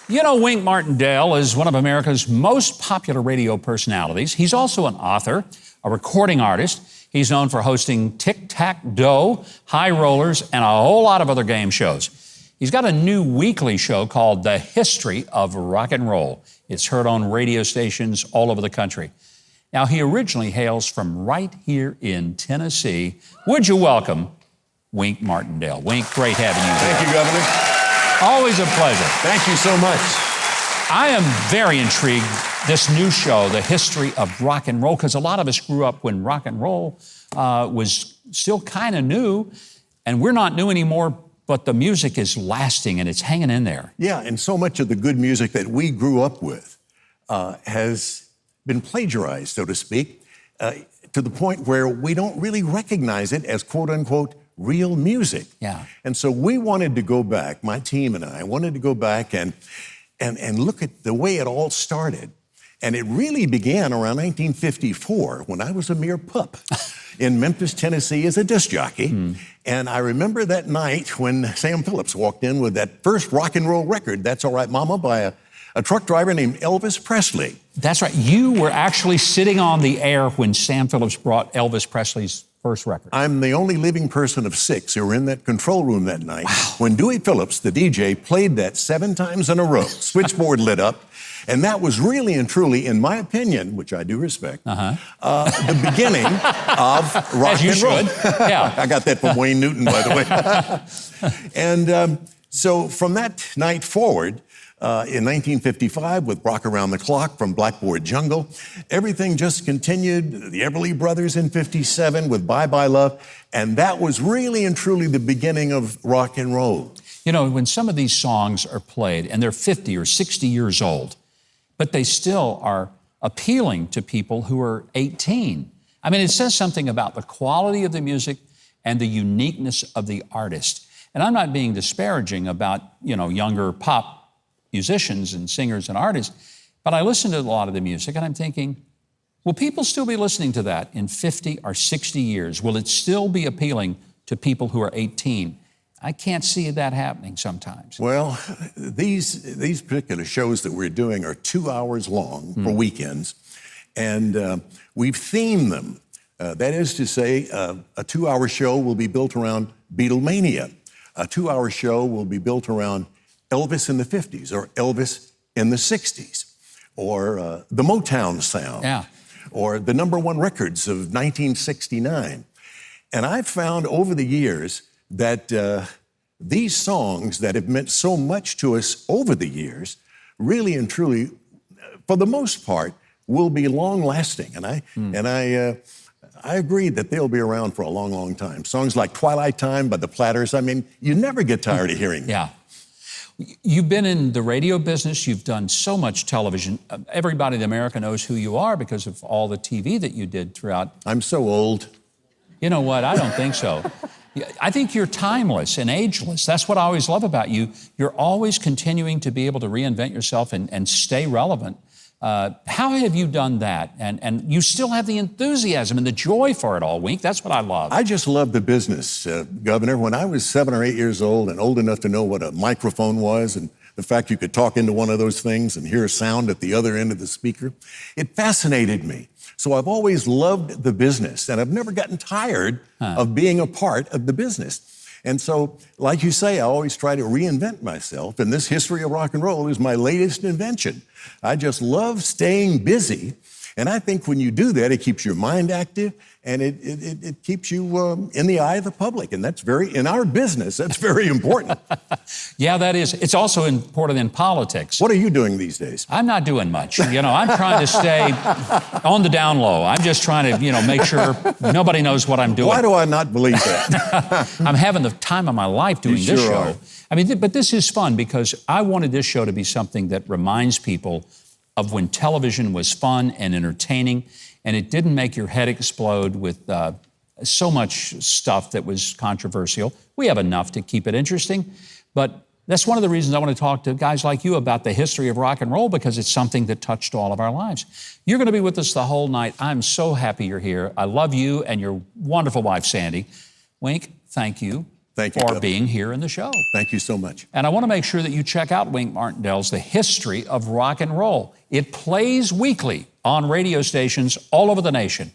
You know, Wink Martindale is one of America's most popular radio personalities. He's also an author, a recording artist. He's known for hosting Tic-Tac-Dough, High Rollers, and a whole lot of other game shows. He's got a new weekly show called The History of Rock and Roll. It's heard on radio stations all over the country. Now, he originally hails from right here in Tennessee. Would you welcome Wink Martindale? Wink, great having you here. Thank you, Governor. Always a pleasure. Thank you so much. I am very intrigued, this new show, The History of Rock and Roll, because a lot of us grew up when rock and roll was still kind of new, and we're not new anymore, but the music is lasting and it's hanging in there. Yeah, and so much of the good music that we grew up with has been plagiarized, so to speak, to the point where we don't really recognize it as quote-unquote real music. Yeah. And so we wanted to go back, my team and I wanted to go back and look at the way it all started. And it really began around 1954 when I was a mere pup in Memphis, Tennessee as a disc jockey. And I remember that night when Sam Phillips walked in with that first rock and roll record, That's All Right Mama, by a truck driver named Elvis Presley. That's right. You were actually sitting on the air when Sam Phillips brought Elvis Presley's first record. I'm the only living person of 6 who were in that control room that night when Dewey Phillips, the DJ, played that 7 times in a row. Switchboard lit up. And that was really and truly, in my opinion, which I do respect, the beginning of rock and roll. Yeah. I got that from Wayne Newton, by the way. And so from that night forward, in 1955, with Rock Around the Clock from Blackboard Jungle, everything just continued. The Everly Brothers in 57 with Bye Bye Love. And that was really and truly the beginning of rock and roll. You know, when some of these songs are played and they're 50 or 60 years old, but they still are appealing to people who are 18. I mean, it says something about the quality of the music and the uniqueness of the artist. And I'm not being disparaging about, younger pop musicians and singers and artists, but I listen to a lot of the music and I'm thinking, will people still be listening to that in 50 or 60 years? Will it still be appealing to people who are 18? I can't see that happening sometimes. Well, these particular shows that we're doing are 2 hours long for weekends, and we've themed them. That is to say, a 2-hour show will be built around Beatlemania. A 2-hour show will be built around Elvis in the 50s or Elvis in the 60s or the Motown sound or the #1 records of 1969. And I've found over the years that these songs that have meant so much to us over the years really and truly, for the most part, will be long-lasting. And I agree that they'll be around for a long, long time. Songs like Twilight Time by the Platters, I mean, you never get tired of hearing them. Yeah. You've been in the radio business. You've done so much television. Everybody in America knows who you are because of all the TV that you did throughout. I'm so old. You know what? I don't think so. I think you're timeless and ageless. That's what I always love about you. You're always continuing to be able to reinvent yourself and stay relevant. How have you done that? And you still have the enthusiasm and the joy for it all, Wink. That's what I love. I just love the business, Governor. When I was 7 or 8 years old and old enough to know what a microphone was and the fact you could talk into one of those things and hear a sound at the other end of the speaker, it fascinated me. So I've always loved the business, and I've never gotten tired of being a part of the business. And so, like you say, I always try to reinvent myself, and this History of Rock and Roll is my latest invention. I just love staying busy, and I think when you do that, it keeps your mind active, and it keeps you in the eye of the public, and that's in our business, that's very important. Yeah, that is. It's also important in politics. What are you doing these days? I'm not doing much. I'm trying to stay on the down low. I'm just trying to, make sure nobody knows what I'm doing. Why do I not believe that? I'm having the time of my life doing this show. Are. I mean, but this is fun because I wanted this show to be something that reminds people of when television was fun and entertaining, and it didn't make your head explode with so much stuff that was controversial. We have enough to keep it interesting, but that's one of the reasons I want to talk to guys like you about the history of rock and roll, because it's something that touched all of our lives. You're going to be with us the whole night. I'm so happy you're here. I love you and your wonderful wife, Sandy. Wink, thank you Thank you, for Governor. being here in the show. Thank you so much. And I want to make sure that you check out Wink Martindale's The History of Rock and Roll. It plays weekly on radio stations all over the nation.